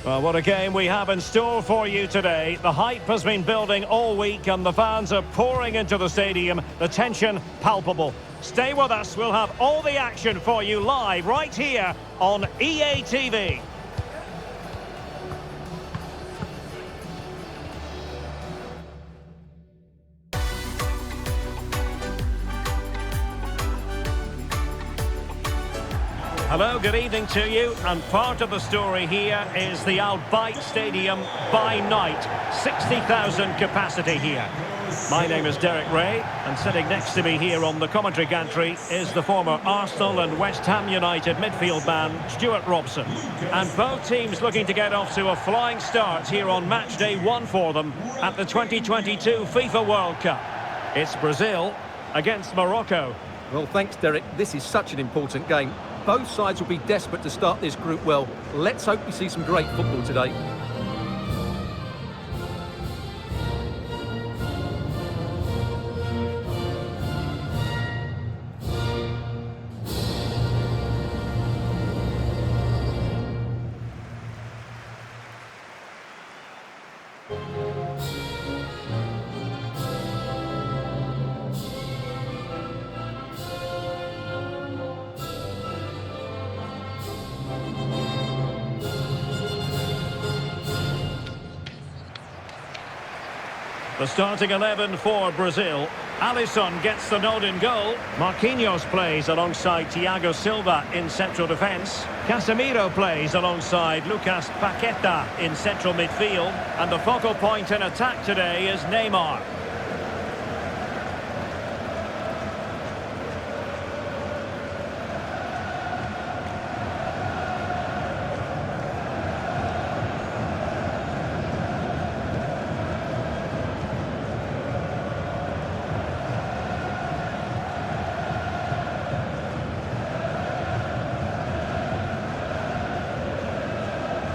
Well, what a game we have in store for you today. The hype has been building all week and the fans are pouring into the stadium. The tension palpable. Stay with us. We'll have all the action for you live right here on EA TV. Hello, good evening to you, and part of the story here is the Al Bayt Stadium by night. 60,000 capacity here. My name is Derek Ray, and sitting next to me here on the commentary gantry is the former Arsenal and West Ham United midfield man, Stuart Robson. And both teams looking to get off to a flying start here on match day 1 for them at the 2022 FIFA World Cup. It's Brazil against Morocco. Well, thanks, Derek. This is such an important game. Both sides will be desperate to start this group well. Let's hope we see some great football today. The starting 11 for Brazil. Alisson gets the nod in goal. Marquinhos plays alongside Thiago Silva in central defence. Casemiro plays alongside Lucas Paqueta in central midfield. And the focal point in attack today is Neymar.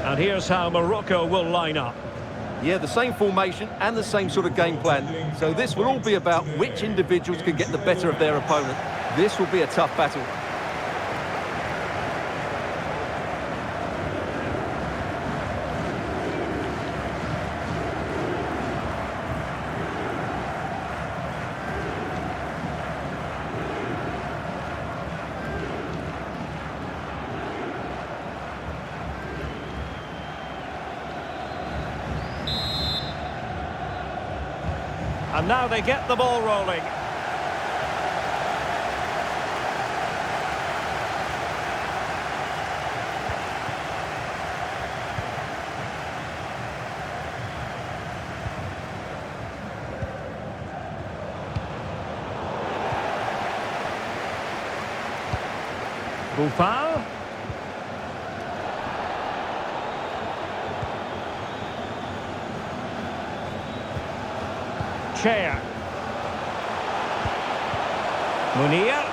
And here's how Morocco will line up. Yeah, the same formation and the same sort of game plan. So this will all be about which individuals can get the better of their opponent. This will be a tough battle. And now they get the ball rolling. Buffal. Chair. Munir.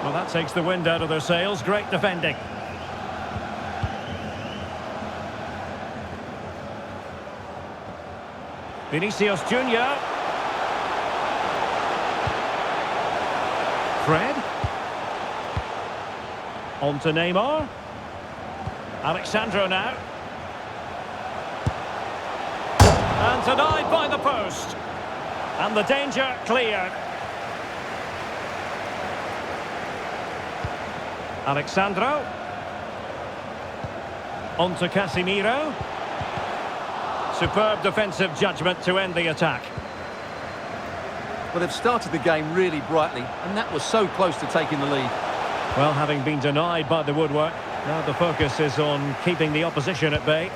Well, that takes the wind out of their sails. Great defending. Vinicius Junior. Fred. On to Neymar. Alexandro now. And denied by the post. And the danger cleared. Alexandro. On to Casemiro. Superb defensive judgment to end the attack. Well, they've started the game really brightly, and that was so close to taking the lead. Well, having been denied by the woodwork, now the focus is on keeping the opposition at bay.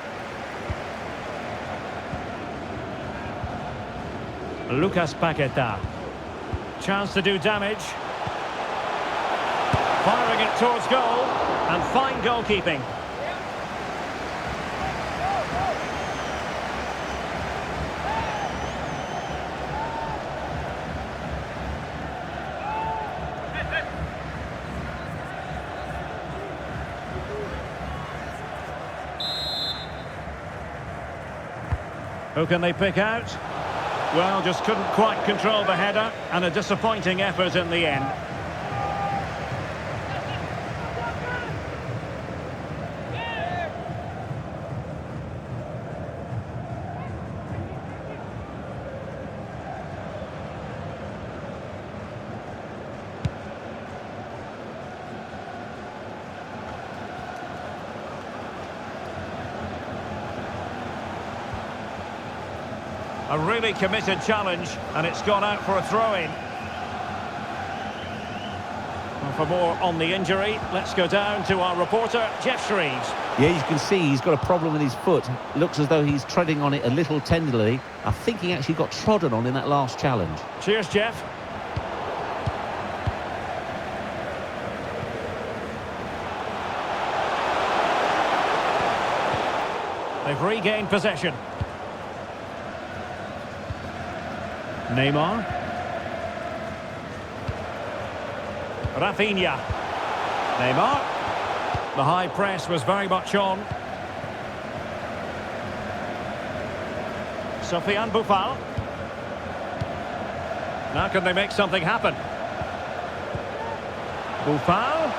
Lucas Paqueta. Chance to do damage. Firing it towards goal. And fine goalkeeping. Who can they pick out? Well, just couldn't quite control the header, and a disappointing effort in the end. A really committed challenge, and it's gone out for a throw-in. Well, for more on the injury, let's go down to our reporter, Jeff Shreves. Yeah, you can see he's got a problem with his foot. Looks as though he's treading on it a little tenderly. I think he actually got trodden on in that last challenge. Cheers, Jeff. They've regained possession. Neymar. Rafinha. Neymar. The high press was very much on. Sofiane Boufal. Now can they make something happen? Boufal.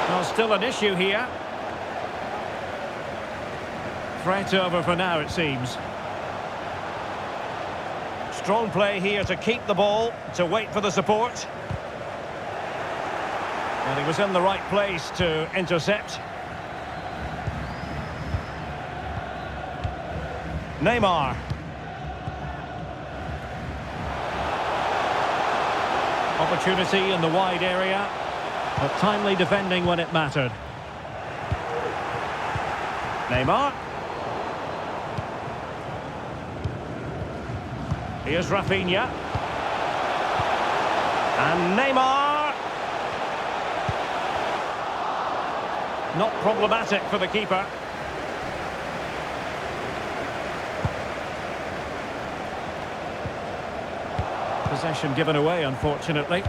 Well, still an issue here. Threat over for now, it seems. Strong play here to keep the ball, to wait for the support. And he was in the right place to intercept. Neymar. Opportunity in the wide area, but timely defending when it mattered. Neymar. Here's Rafinha. And Neymar. Not problematic for the keeper. Possession given away, unfortunately.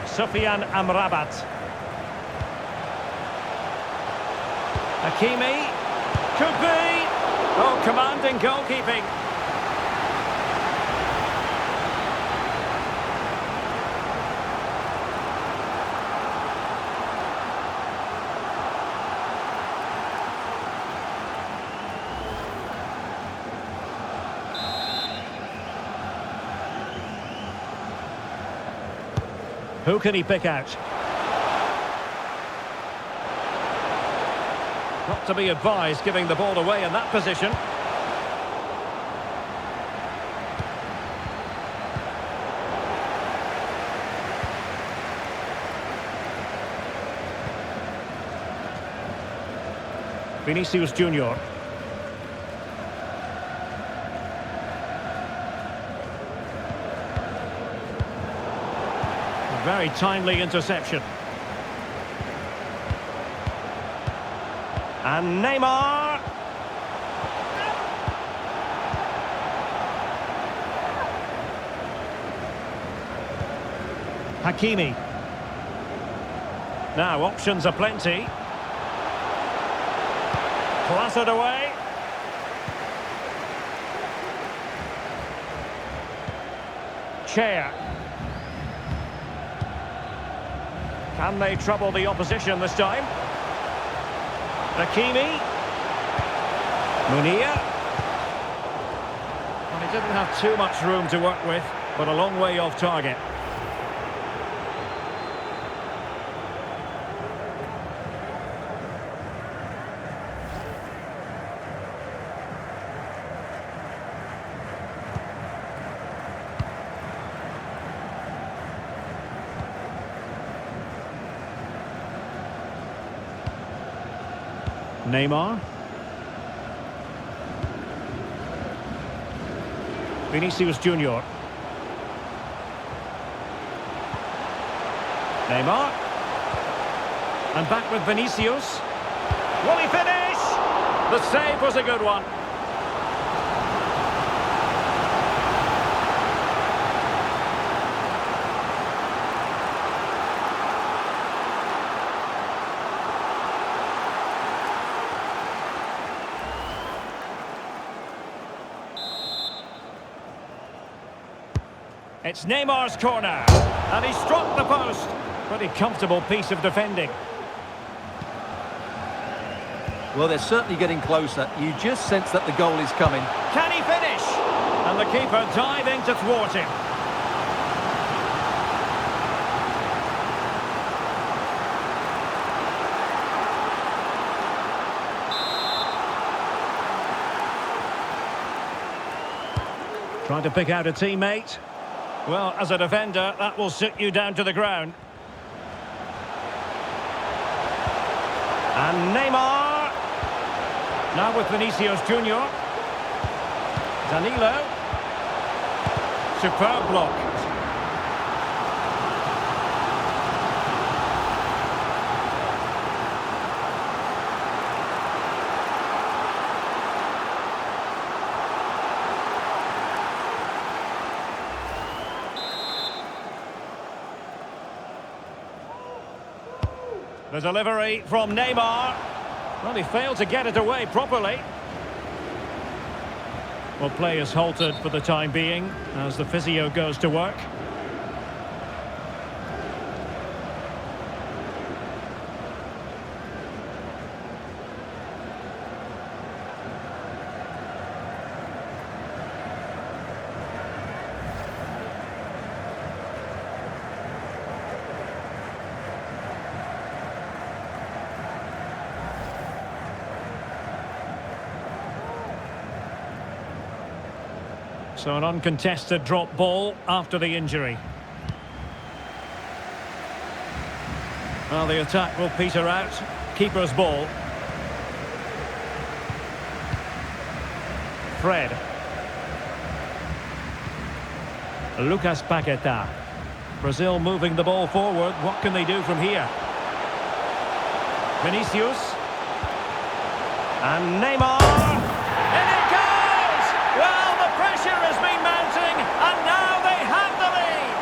Sofyan Amrabat. Hakimi. Could be. Oh, commanding goalkeeping. Who can he pick out? Not to be advised giving the ball away in that position. Vinicius Junior. Very timely interception. And Neymar. Hakimi. Now options are plenty. Clattered away. Chair. Can they trouble the opposition this time? Hakimi. Munir. Well, he didn't have too much room to work with, but a long way off target. Neymar. Vinicius Junior. Neymar. And back with Vinicius. Will he finish? The save was a good one. It's Neymar's corner, and he struck the post. Pretty comfortable piece of defending. Well, they're certainly getting closer. You just sense that the goal is coming. Can he finish? And the keeper diving to thwart him. Trying to pick out a teammate. Well, as a defender, that will sit you down to the ground. And Neymar. Now with Vinicius Junior. Danilo. Superb block. The delivery from Neymar. Well, he failed to get it away properly. Well, play is halted for the time being as the physio goes to work. So an uncontested drop ball after the injury. Well, the attack will peter out. Keeper's ball. Fred. Lucas Paqueta. Brazil moving the ball forward. What can they do from here? Vinicius. And Neymar. In it goes! Well, the pressure has been mounting, and now they have the lead.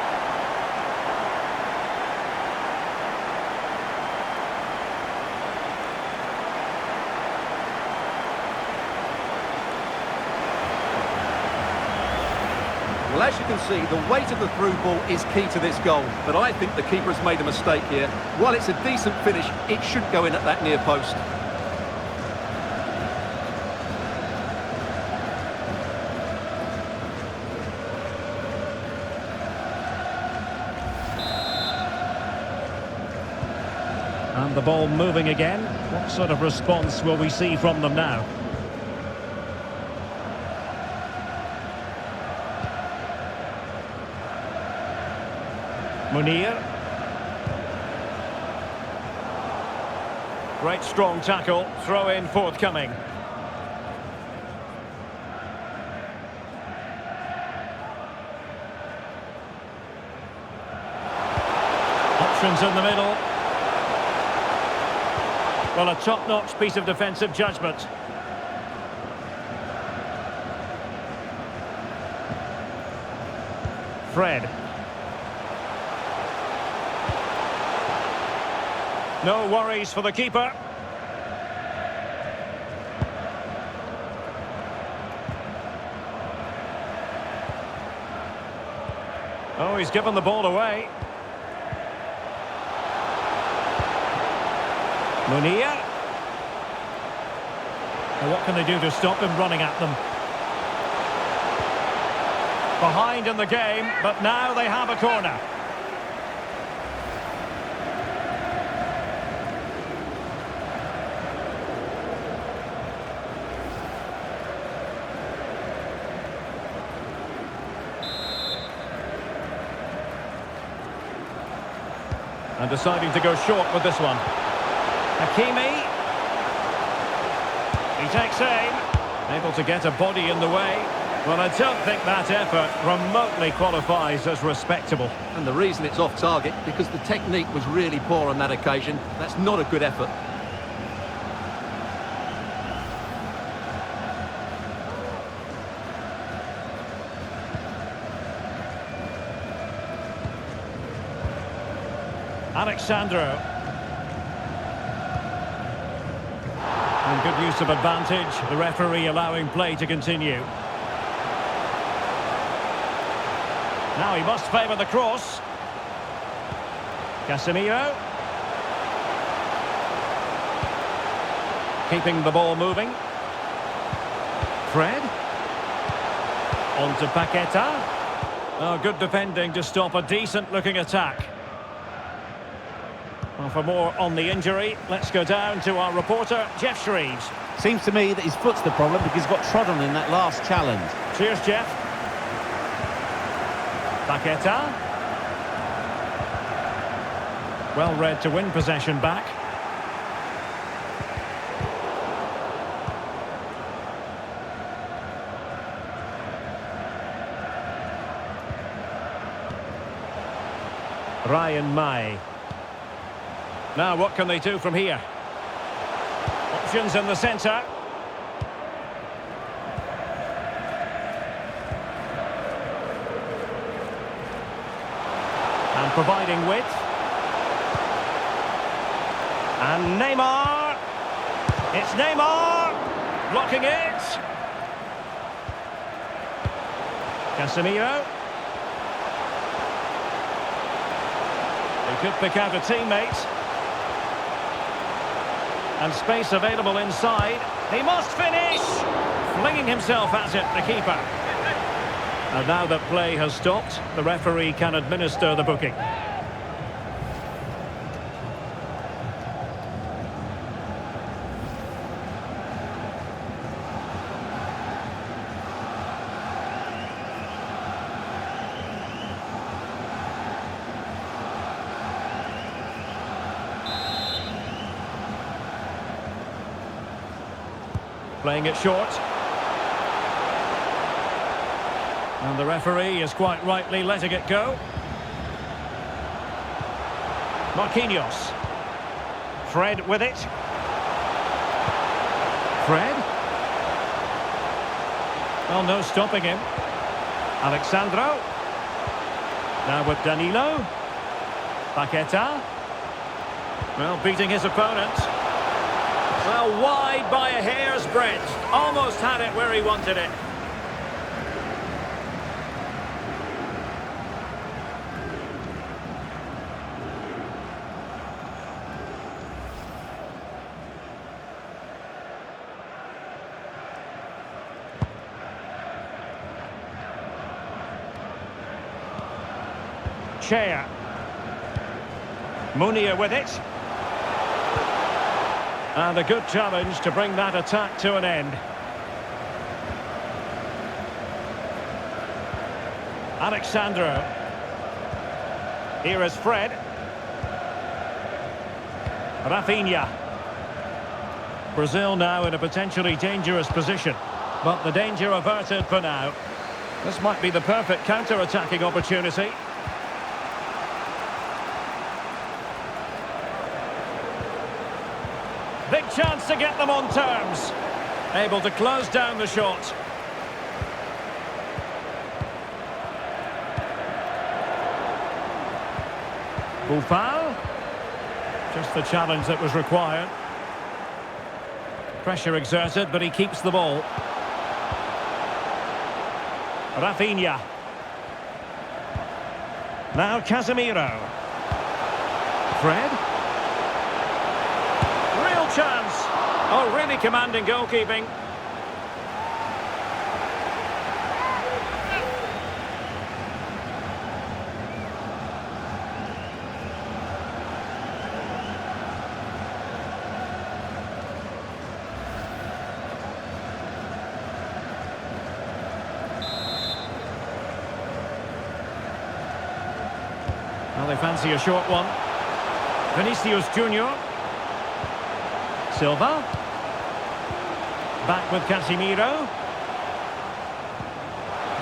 Well, as you can see, the weight of the through ball is key to this goal, but I think the keeper has made a mistake here. While it's a decent finish, it should go in at that near post. And the ball moving again. What sort of response will we see from them now? Munir. Great strong tackle. Throw in forthcoming. Options in the middle. Well, a top-notch piece of defensive judgment. Fred. No worries for the keeper. Oh, he's given the ball away. Munir. Well, what can they do to stop him running at them? Behind in the game, but now they have a corner. And deciding to go short with this one. Hakimi. He takes aim. Able to get a body in the way. Well, I don't think that effort remotely qualifies as respectable. And the reason it's off target, because the technique was really poor on that occasion. That's not a good effort. Alexandro. And good use of advantage. The referee allowing play to continue. Now he must favour the cross. Casemiro. Keeping the ball moving. Fred. On to Paqueta. Oh, good defending to stop a decent-looking attack. Well, for more on the injury, let's go down to our reporter, Jeff Shreves. Seems to me that his foot's the problem because he's got trod on in that last challenge. Cheers, Jeff. Paqueta. Well read to win possession back. Ryan May. Now what can they do from here? Options in the centre. And providing width. And Neymar. It's Neymar. Blocking it. Casemiro. He could pick out a teammate. And space available inside. He must finish! Flinging himself at it, the keeper. And now that play has stopped, the referee can administer the booking. Playing it short. And the referee is quite rightly letting it go. Marquinhos. Fred with it. Fred. Well, no stopping him. Alexandro. Now with Danilo. Paqueta. Well, beating his opponent. Well, wide by a hair's breadth. Almost had it where he wanted it. Chea. Munir with it. And a good challenge to bring that attack to an end. Alexandro. Here is Fred. Rafinha. Brazil now in a potentially dangerous position, but the danger averted for now. This might be the perfect counter-attacking opportunity. Big chance to get them on terms. Able to close down the shot. Buffal. Just the challenge that was required. Pressure exerted, but he keeps the ball. Rafinha. Now Casemiro. Fred. Chance. Oh, really commanding goalkeeping. Well, they fancy a short one. Vinicius Junior. Silva. Back with Casemiro.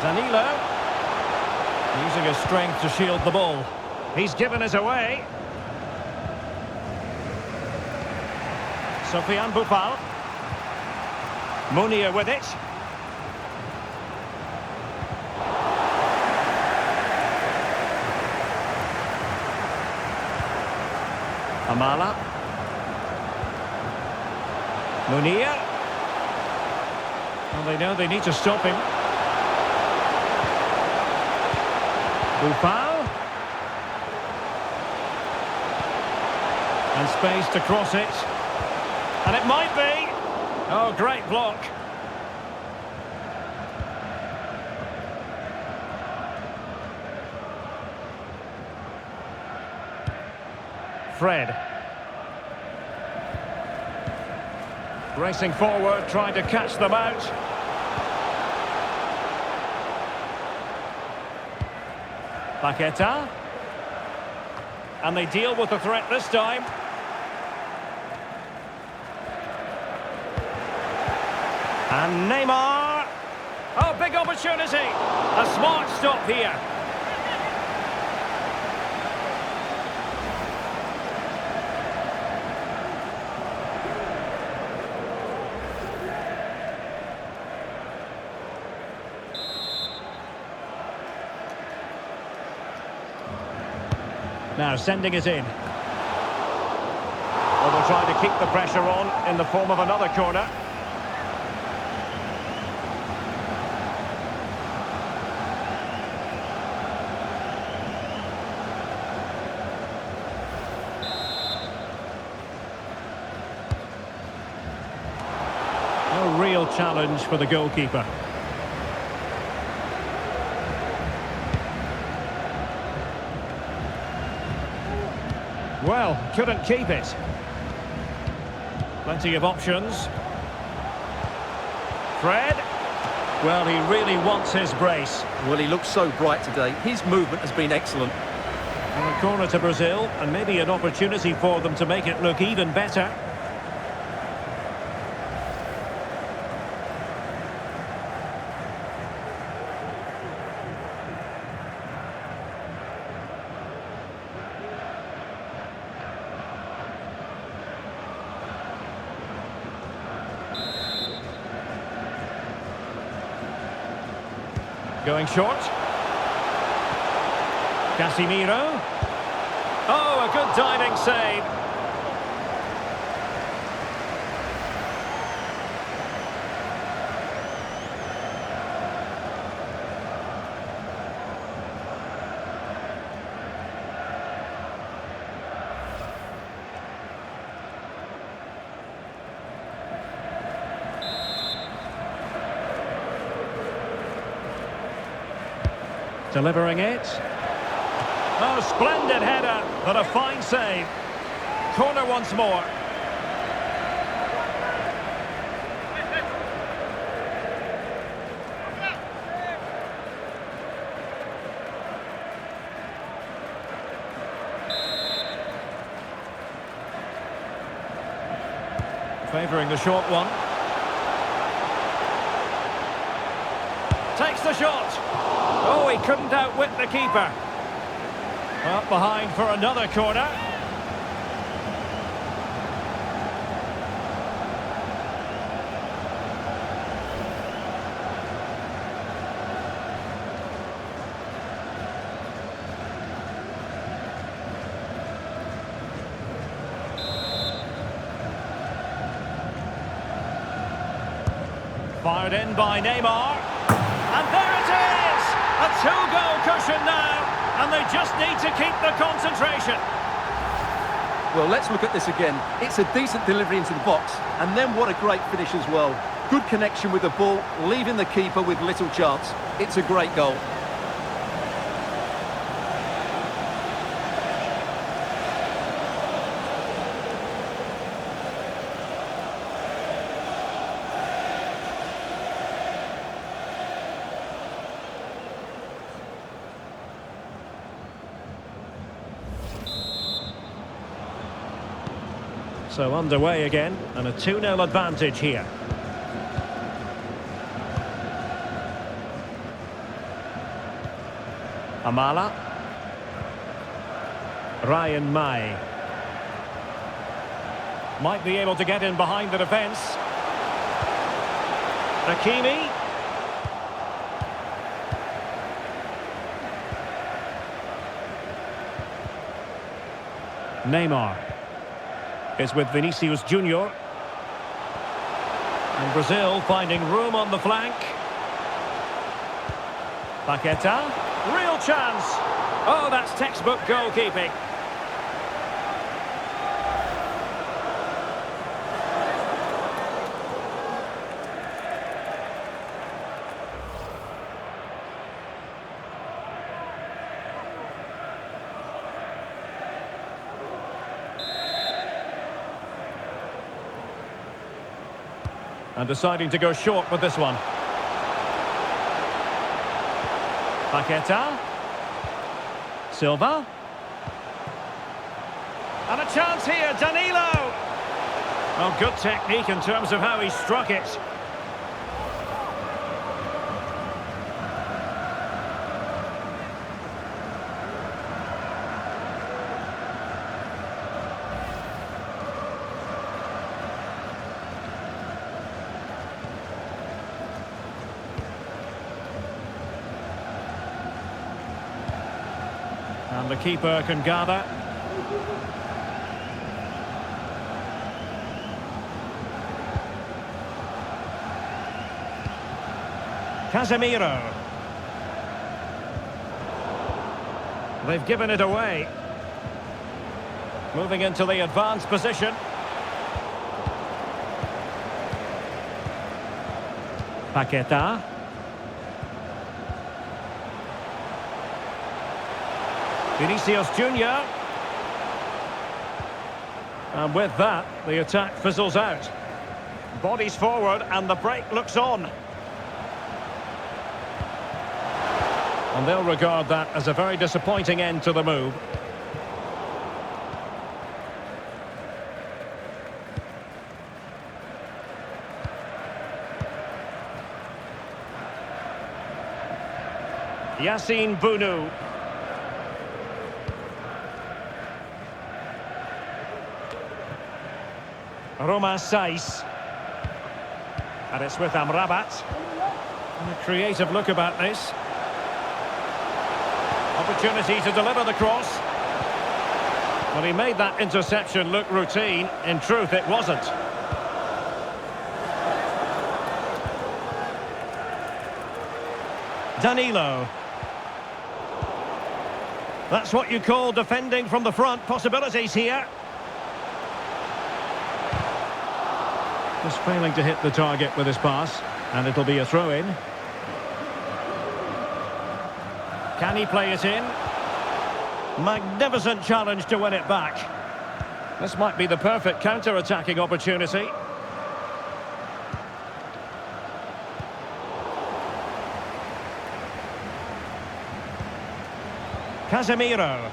Danilo. Using his strength to shield the ball. He's given it away. Sofiane Buffal. Munir with it. Amala. Munir. Well, they know they need to stop him. Buffal. And space to cross it. And it might be. Oh, great block. Fred. Racing forward, trying to catch them out. Paqueta. And they deal with the threat this time. And Neymar. Oh, big opportunity. A smart stop here. Now sending it in. Well, they'll try to keep the pressure on in the form of another corner. No real challenge for the goalkeeper. Well, couldn't keep it. Plenty of options. Fred. Well, he really wants his brace. Well, he looks so bright today. His movement has been excellent. And a corner to Brazil, and maybe an opportunity for them to make it look even better. Going short. Casemiro. Oh, a good diving save. Delivering it. Oh, splendid header, but a fine save. Corner once more. Favouring the short one. Takes the shot. Oh, he couldn't outwit the keeper. Up behind for another corner. Fired in by Neymar. And there it is! A two-goal cushion now, and they just need to keep the concentration. Well, let's look at this again. It's a decent delivery into the box, and then what a great finish as well. Good connection with the ball, leaving the keeper with little chance. It's a great goal. So underway again, and a 2-0 advantage here. Amala. Ryan May. Might be able to get in behind the defence. Hakimi. Neymar is with Vinicius Junior. And Brazil finding room on the flank. Paqueta. Real chance. Oh, that's textbook goalkeeping. And deciding to go short with this one. Paqueta. Silva. And a chance here, Danilo! Oh, good technique in terms of how he struck it. And the keeper can gather. Casemiro. They've given it away. Moving into the advanced position. Paqueta. Vinicius Junior. And with that, the attack fizzles out. Bodies forward and the break looks on. And they'll regard that as a very disappointing end to the move. Yassine Bounou. Roma Saiz. And it's with Amrabat. And a creative look about this. Opportunity to deliver the cross. Well, he made that interception look routine. In truth, it wasn't. Danilo. That's what you call defending from the front. Possibilities here. Just failing to hit the target with his pass. And it'll be a throw-in. Can he play it in? Magnificent challenge to win it back. This might be the perfect counter-attacking opportunity. Casemiro.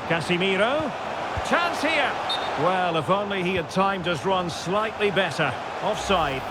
Casemiro. Chance here. Well, if only he had timed his run slightly better. Offside.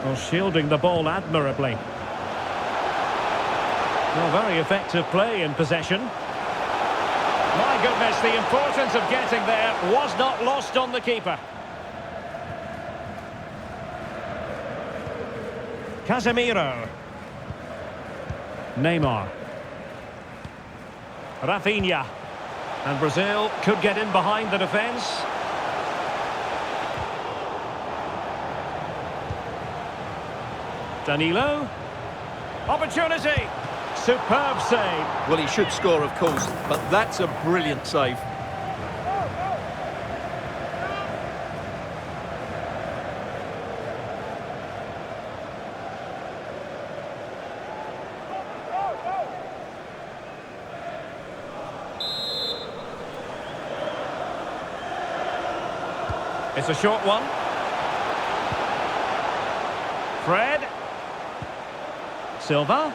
Well, shielding the ball admirably. Well, very effective play in possession. My goodness, the importance of getting there was not lost on the keeper. Casemiro. Neymar. Rafinha. And Brazil could get in behind the defence. Danilo. Opportunity. Superb save. Well, he should score, of course, but that's a brilliant save. It's a short one. Fred. Silva.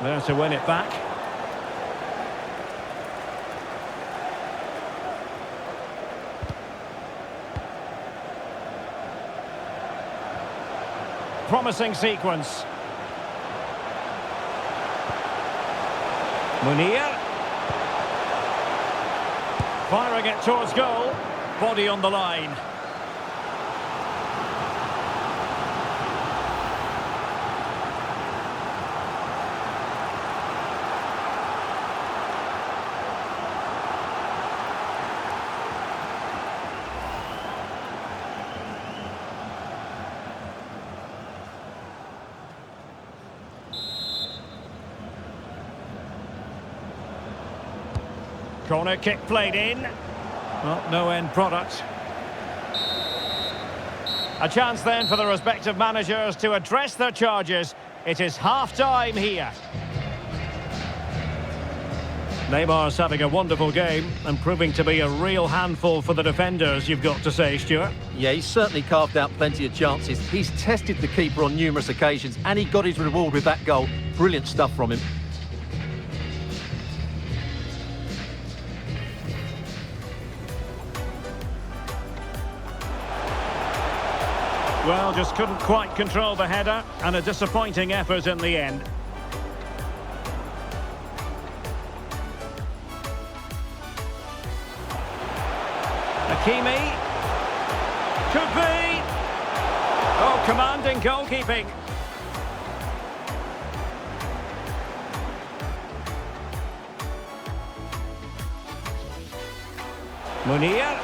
There to win it back. Promising sequence. Munir. Firing it towards goal. Body on the line. Corner kick played in. Well, no end product. A chance then for the respective managers to address their charges. It is half-time here. Neymar's having a wonderful game and proving to be a real handful for the defenders, you've got to say, Stuart. Yeah, he's certainly carved out plenty of chances. He's tested the keeper on numerous occasions and he got his reward with that goal. Brilliant stuff from him. Well, just couldn't quite control the header, and a disappointing effort in the end. Hakimi. Could be. Oh, commanding goalkeeping. Munir.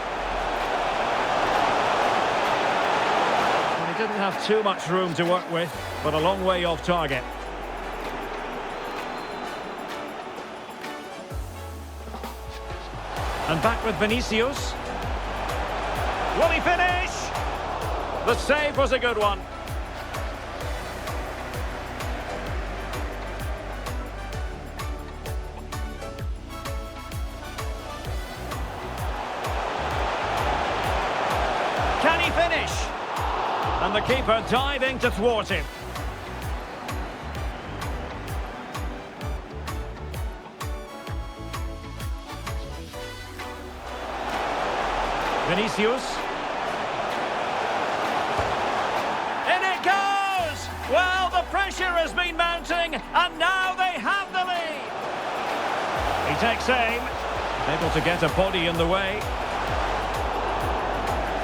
Didn't have too much room to work with, but a long way off target. And back with Vinicius. Will he finish? The save was a good one. Can he finish? And the keeper diving to thwart him. Vinicius. In it goes! Well, the pressure has been mounting, and now they have the lead. He takes aim, able to get a body in the way.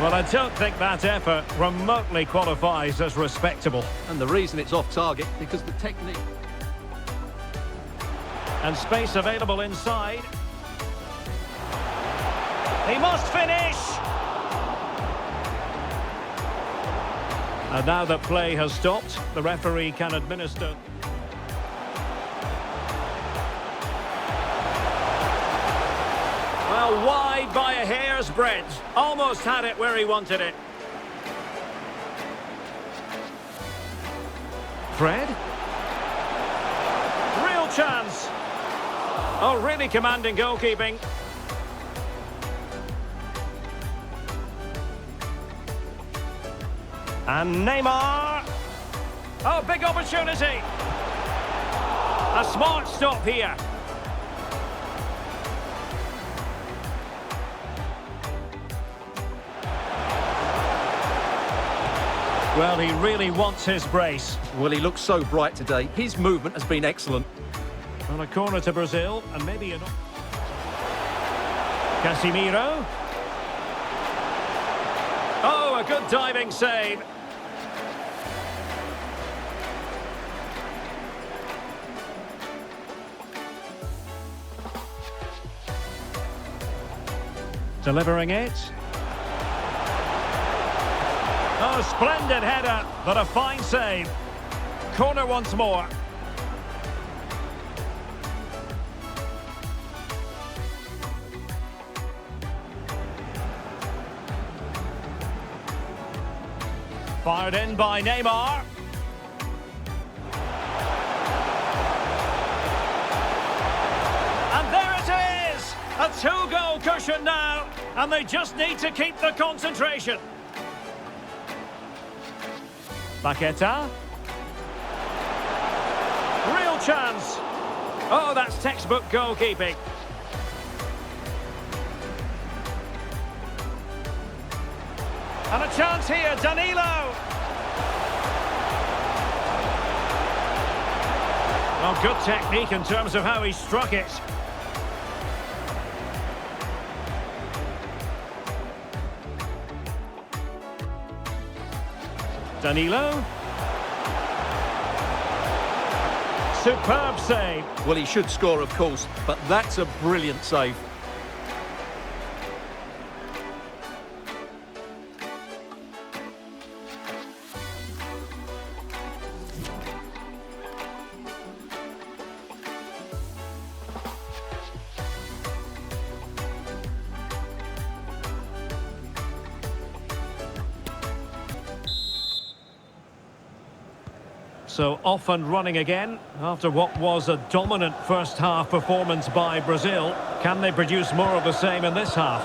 Well, I don't think that effort remotely qualifies as respectable. And the reason it's off target, because the technique... And space available inside. He must finish! And now that play has stopped, the referee can administer... Well, wide by a hair's breadth. Almost had it where he wanted it. Fred? Real chance. Oh, really commanding goalkeeping. And Neymar. Oh, big opportunity. A smart stop here. Well, he really wants his brace. Well, he looks so bright today. His movement has been excellent. On a corner to Brazil, and maybe an... Casemiro. Oh, a good diving save. Delivering it. Oh, splendid header, but a fine save. Corner once more. Fired in by Neymar. And there it is! A two-goal cushion now, and they just need to keep the concentration. Paqueta. Real chance. Oh, that's textbook goalkeeping. And a chance here, Danilo. Well, good technique in terms of how he struck it. Danilo. Superb save. Well, he should score, of course, but that's a brilliant save. So off and running again after what was a dominant first half performance by Brazil. Can they produce more of the same in this half?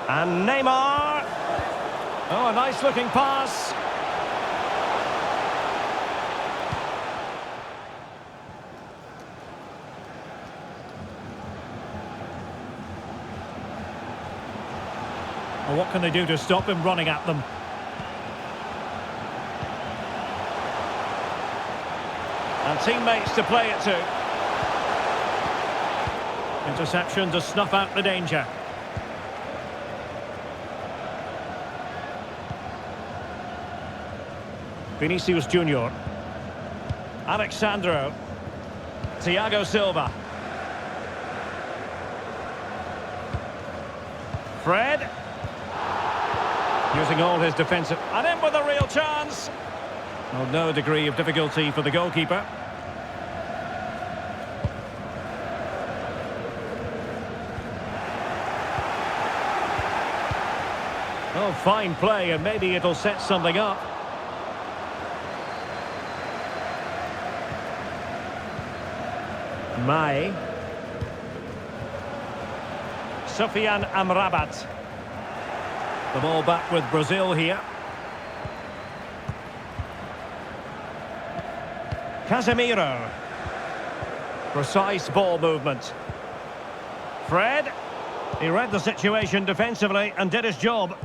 And Neymar. Oh, a nice looking pass. Well, what can they do to stop him running at them? And teammates to play it to. Interception to snuff out the danger. Vinicius Junior. Alexandro. Thiago Silva. Fred. Using all his defensive... And in with a real chance! Well, no degree of difficulty for the goalkeeper. Oh, fine play, and maybe it'll set something up. Mai. Sofyan Amrabat. The ball back with Brazil here. Casemiro. Precise ball movement. Fred. He read the situation defensively and did his job.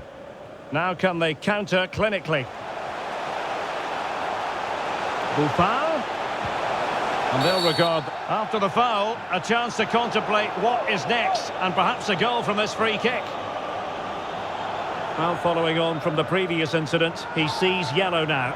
Now can they counter clinically? Buffon. And they'll regard, after the foul, a chance to contemplate what is next, and perhaps a goal from this free kick. Well, following on from the previous incident, he sees yellow now.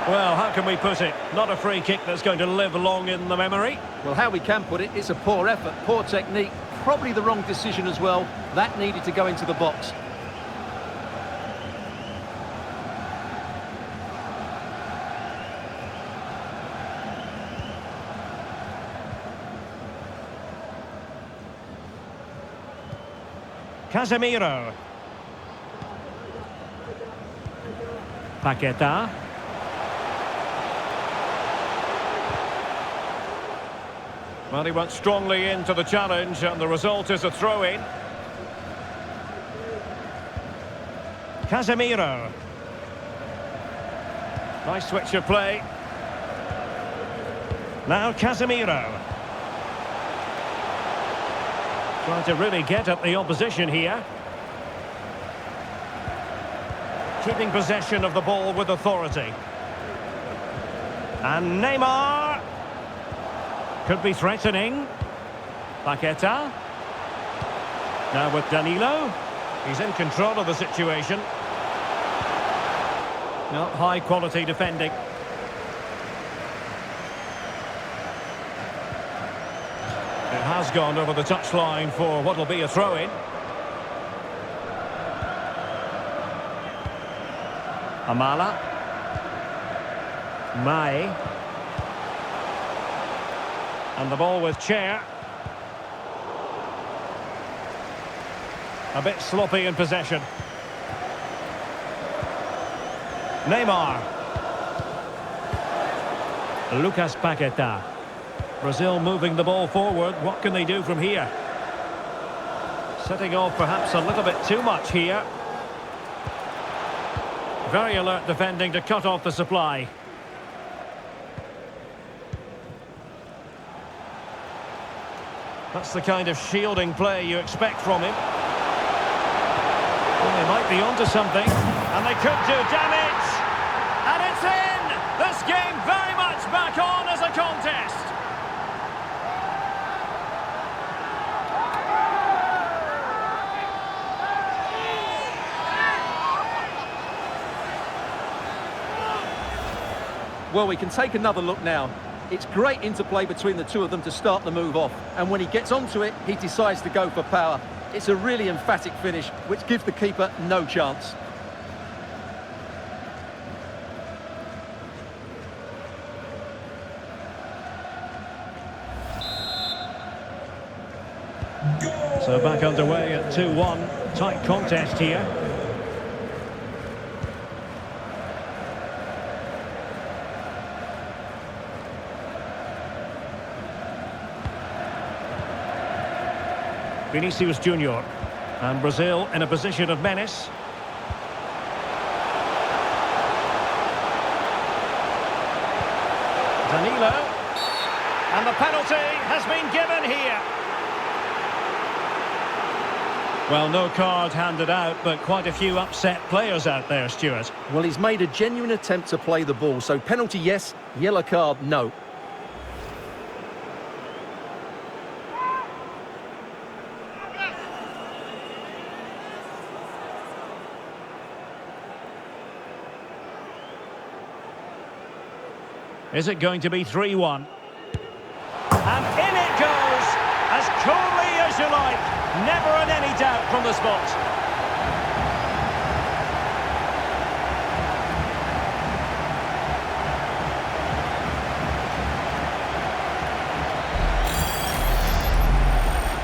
Well, how can we put it? Not a free kick that's going to live long in the memory. Well, how we can put it, it's a poor effort, poor technique, probably the wrong decision as well. That needed to go into the box. Casemiro. Paqueta. Well, he went strongly into the challenge, and the result is a throw-in. Casemiro. Nice switch of play. Now Casemiro. Trying to really get at the opposition here. Keeping possession of the ball with authority. And Neymar. Could be threatening. Paqueta. Now with Danilo. He's in control of the situation. No, high quality defending. It has gone over the touchline for what will be a throw-in. Amala. Mai. And the ball with Chair. A bit sloppy in possession. Neymar. Lucas Paqueta. Brazil moving the ball forward. What can they do from here? Setting off perhaps a little bit too much here. Very alert defending to cut off the supply. That's the kind of shielding play you expect from him. Well, they might be onto something, and they could do damage. And it's in! This game very much back on as a contest. Well, we can take another look now. It's great interplay between the two of them to start the move off. And when he gets onto it, he decides to go for power. It's a really emphatic finish, which gives the keeper no chance. So back underway at 2-1. Tight contest here. Vinicius Junior, and Brazil in a position of menace. Danilo, and the penalty has been given here. Well, no card handed out, but quite a few upset players out there, Stuart. Well, he's made a genuine attempt to play the ball, so penalty yes, yellow card no. Is it going to be 3-1? And in it goes, as coolly as you like. Never in any doubt from the spot.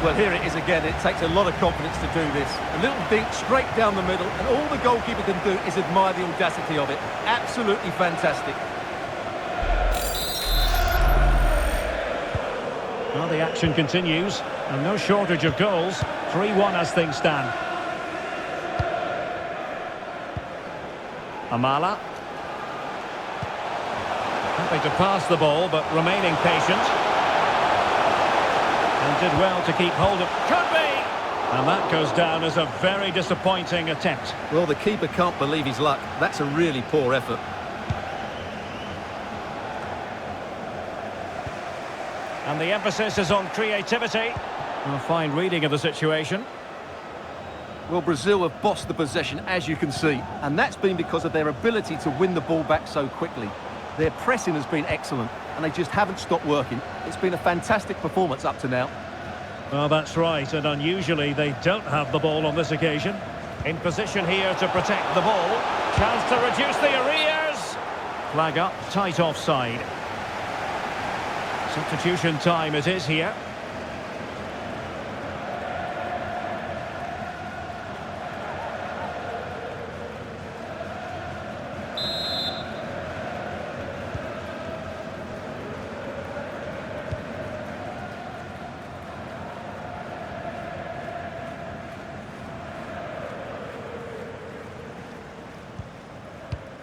Well, here it is again. It takes a lot of confidence to do this. A little dink straight down the middle, and all the goalkeeper can do is admire the audacity of it. Absolutely fantastic. Well, the action continues, and no shortage of goals. 3-1 as things stand. Amala. Happy to pass the ball, but remaining patient. And did well to keep hold of... Could be! And that goes down as a very disappointing attempt. Well, the keeper can't believe his luck. That's a really poor effort. And the emphasis is on creativity. A fine reading of the situation. Well, Brazil have bossed the possession, as you can see, and that's been because of their ability to win the ball back so quickly. Their pressing has been excellent, and they just haven't stopped working. It's been a fantastic performance up to now. Well, that's right, and unusually they don't have the ball on this occasion. In position here to protect the ball. Chance to reduce the arrears. Flag up, tight offside. Substitution time it is here.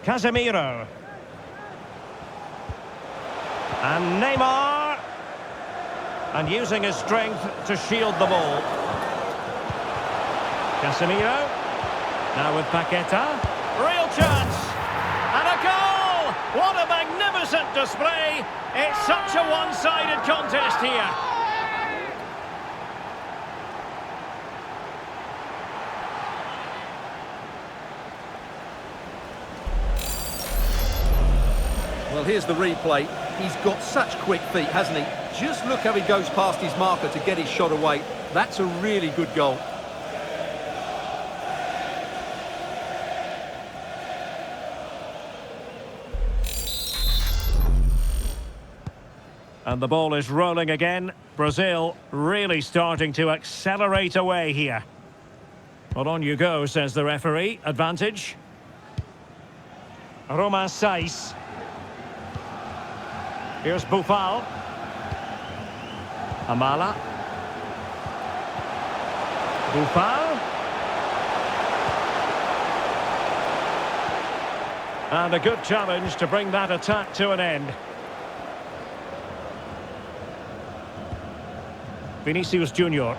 Casemiro. And Neymar. And using his strength to shield the ball. Casemiro. Now with Paqueta. Real chance. And a goal! What a magnificent display. It's such a one-sided contest here. Well, here's the replay. He's got such quick feet, hasn't he? Just look how he goes past his marker to get his shot away. That's a really good goal. And the ball is rolling again. Brazil really starting to accelerate away here. Well, on you go, says the referee. Advantage. Romain Saiz. Here's Boufal. Amala. Boufal. And a good challenge to bring that attack to an end. Vinicius Junior.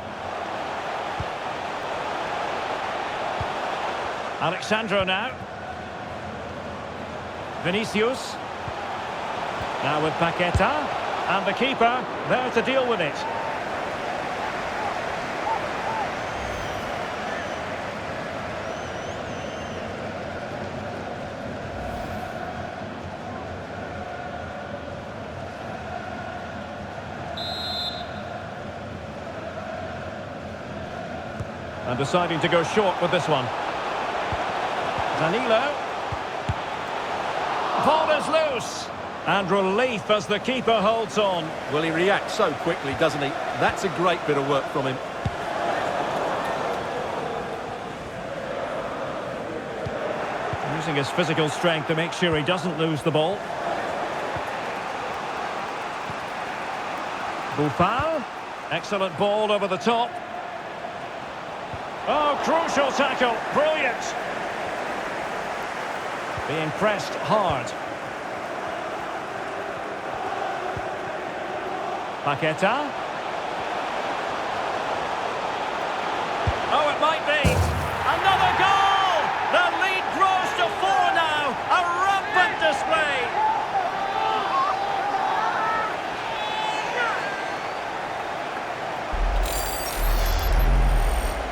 Alexandro now. Vinicius. Now with Paqueta, and the keeper there to deal with it. And deciding to go short with this one. Danilo. Ball is loose. And relief as the keeper holds on. Well, he reacts so quickly, doesn't he? That's a great bit of work from him. Using his physical strength to make sure he doesn't lose the ball. Boufal. Excellent ball over the top. Oh, crucial tackle. Brilliant. Being pressed hard. Paqueta. Oh, it might be. Another goal! The lead grows to 4 now. A rampant display.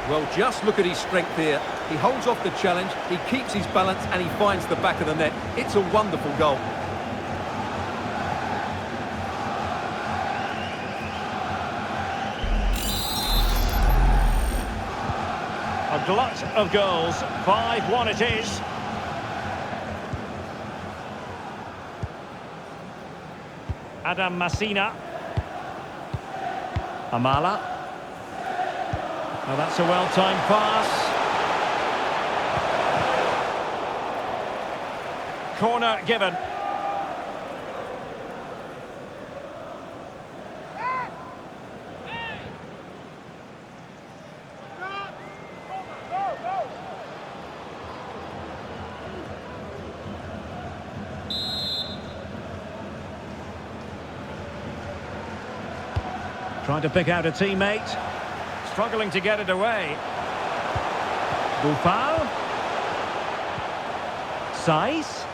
Well, just look at his strength here. He holds off the challenge, he keeps his balance, and he finds the back of the net. It's a wonderful goal. A glut of goals. 5-1 it is. Adam Masina. Amala. Now that's a well-timed pass. Corner given. Trying to pick out a teammate. Struggling to get it away. Boufal. Saiz.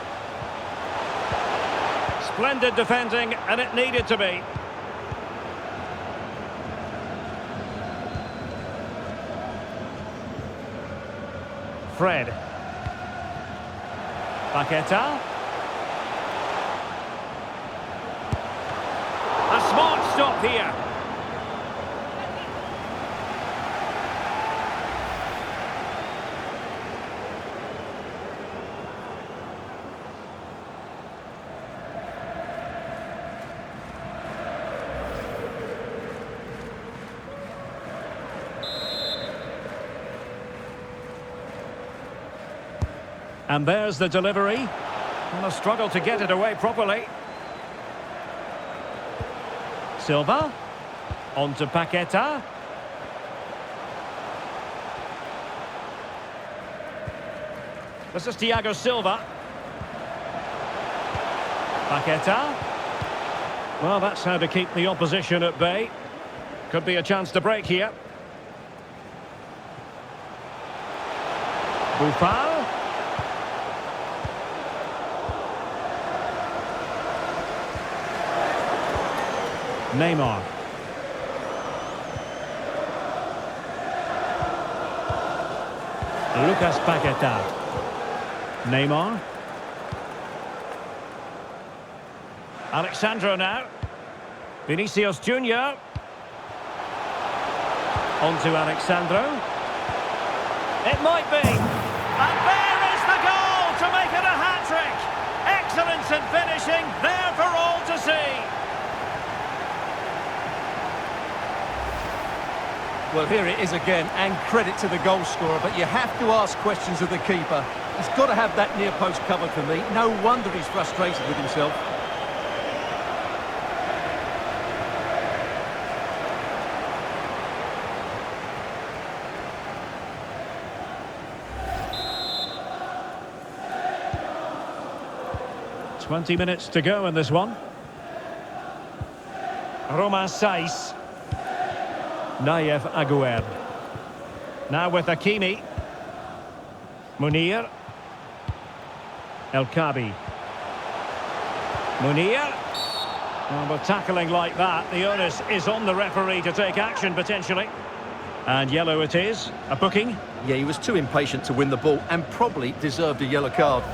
Splendid defending, and it needed to be. Fred. Paqueta. A smart stop here. And there's the delivery. And a struggle to get it away properly. Silva. On to Paqueta. This is Thiago Silva. Paqueta. Well, that's how to keep the opposition at bay. Could be a chance to break here. Boufal. Neymar. Lucas Paqueta. Neymar. Alexandro now. Vinicius Junior. On to Alexandro. It might be. And there is the goal to make it a hat-trick. Excellence in finishing, there for all to see. Well, here it is again, and credit to the goal scorer, but you have to ask questions of the keeper. He's got to have that near post covered for me. No wonder he's frustrated with himself. "20 minutes to go in this one. Romain Saiz. Nayef Aguerd. Now with Hakimi. Munir. El Khabi. Munir. Well, with tackling like that, the onus is on the referee to take action potentially. And yellow it is. A booking. Yeah, he was too impatient to win the ball and probably deserved a yellow card.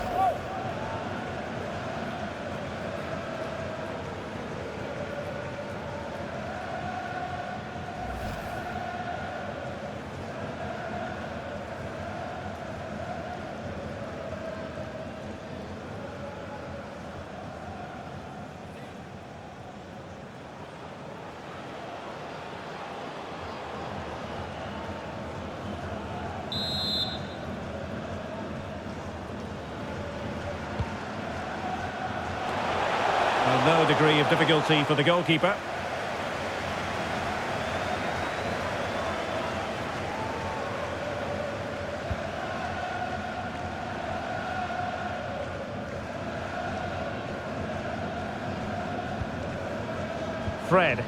no degree of difficulty for the goalkeeper. Fred.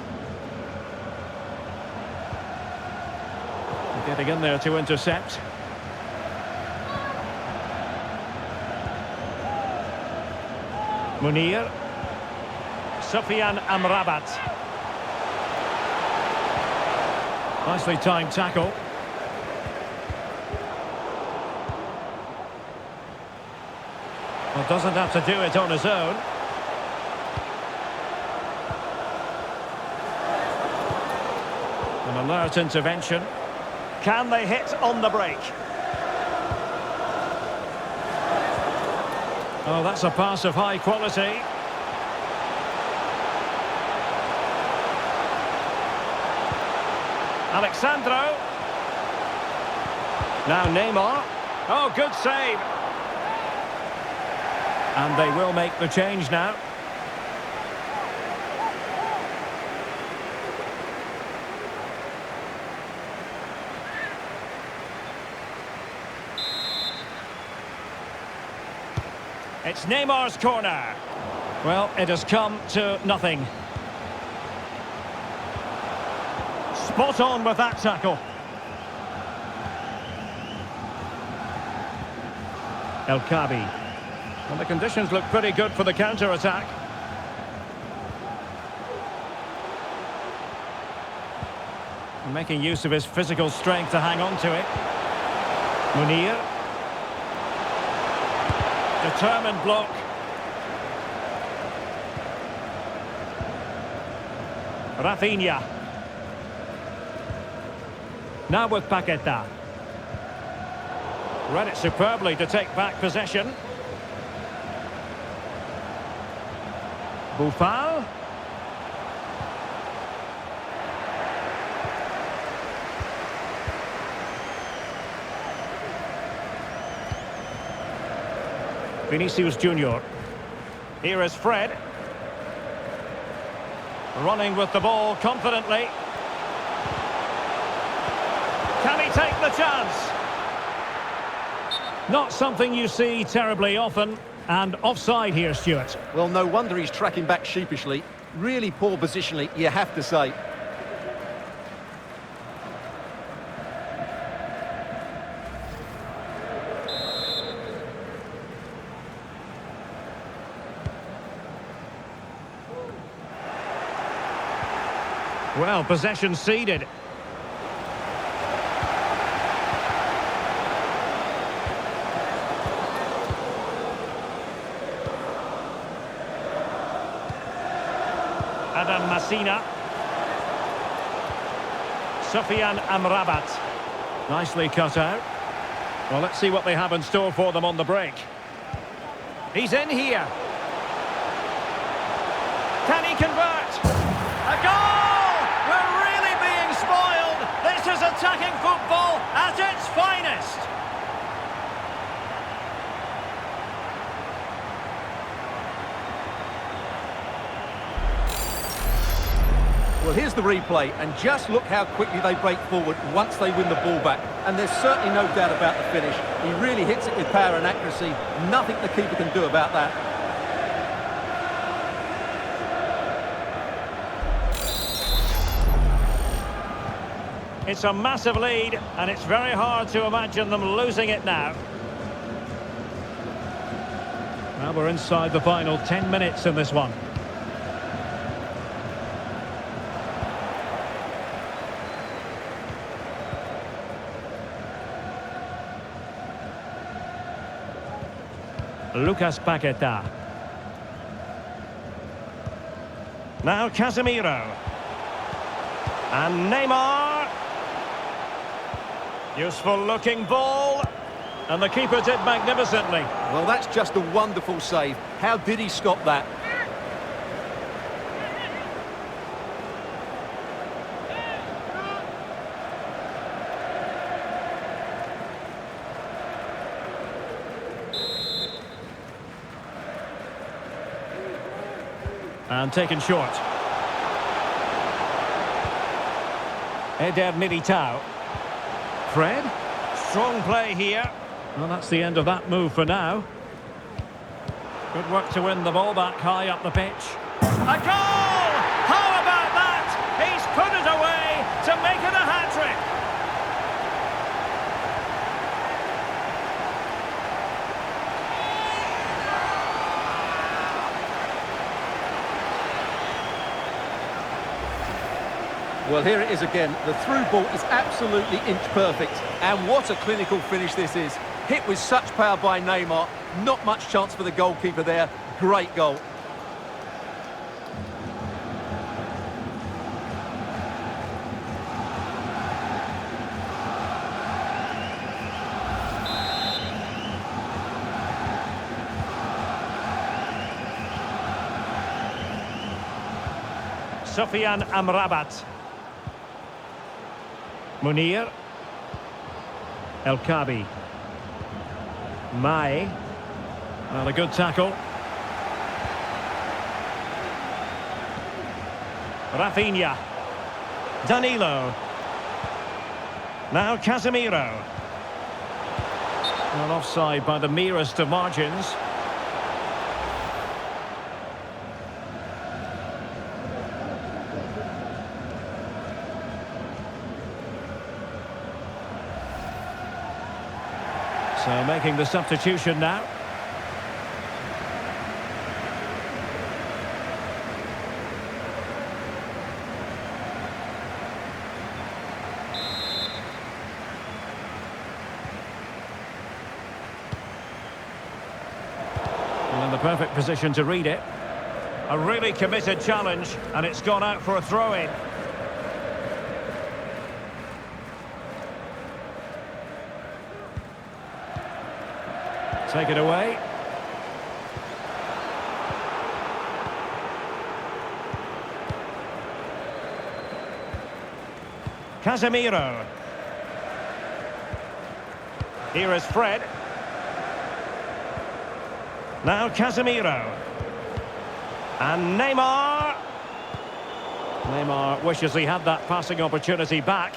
Getting in there to intercept. Munir. Sufyan Amrabat. Nicely timed tackle. Well, doesn't have to do it on his own. An alert intervention. Can they hit on the break? Oh, that's a pass of high quality. Alexandro. Now Neymar. Oh, good save. And they will make the change now. It's Neymar's corner. Well, it has come to nothing. Spot on with that tackle. El Kaabi. Well, the conditions look pretty good for the counter-attack. Making use of his physical strength to hang on to it. Munir. Determined block. Rafinha. Now with Paqueta. Read it superbly to take back possession. Boufal. Vinicius Junior. Here is Fred. Running with the ball confidently. Can he take the chance? Not something you see terribly often. And offside here, Stuart. Well, no wonder he's tracking back sheepishly. Really poor positionally, you have to say. Well, possession ceded. Adam Masina. Sufyan Amrabat. Nicely cut out. Well, let's see what they have in store for them on the break. He's in here. Can he convert? A goal! We're really being spoiled. This is attacking football at its finest. Well, here's the replay, and just look how quickly they break forward once they win the ball back. And there's certainly no doubt about the finish. He really hits it with power and accuracy. Nothing the keeper can do about that. It's a massive lead, and it's very hard to imagine them losing it now. Now we're inside the final 10 minutes in this one. Lucas Paqueta. Now Casemiro. And Neymar. Useful looking ball. And the keeper did magnificently. Well, that's just a wonderful save. How did he stop that? And taken short. Eder Militao. Fred. Strong play here. Well, that's the end of that move for now. Good work to win the ball back high up the pitch. A goal! How about that? He's put it away to make it a hat-trick. Well, here it is again. The through ball is absolutely inch perfect. And what a clinical finish this is. Hit with such power by Neymar. Not much chance for the goalkeeper there. Great goal. Sofyan Amrabat. Munir. El Kabi. Mai. Well, a good tackle. Rafinha. Danilo. Now Casemiro. Well, offside by the merest of margins. So making the substitution now. Well, in the perfect position to read it. A really committed challenge, and it's gone out for a throw-in. Take it away. Casemiro. Here is Fred. Now Casemiro. And Neymar. Neymar wishes he had that passing opportunity back.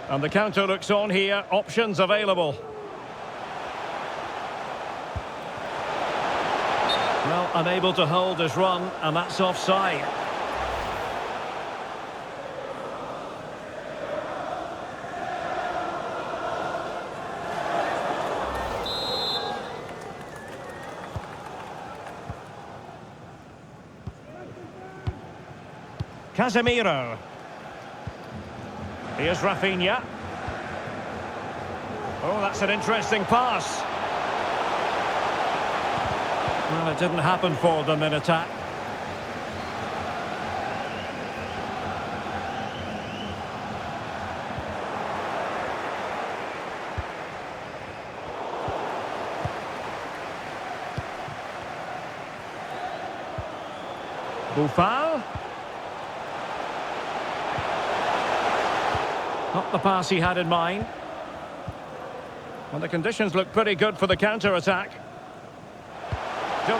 And the counter looks on here. Options available. Well, unable to hold his run, and that's offside. Casemiro. Here's Rafinha. Oh, that's an interesting pass. Well, it didn't happen for them in attack. Buffal. Not the pass he had in mind. Well, the conditions look pretty good for the counter-attack.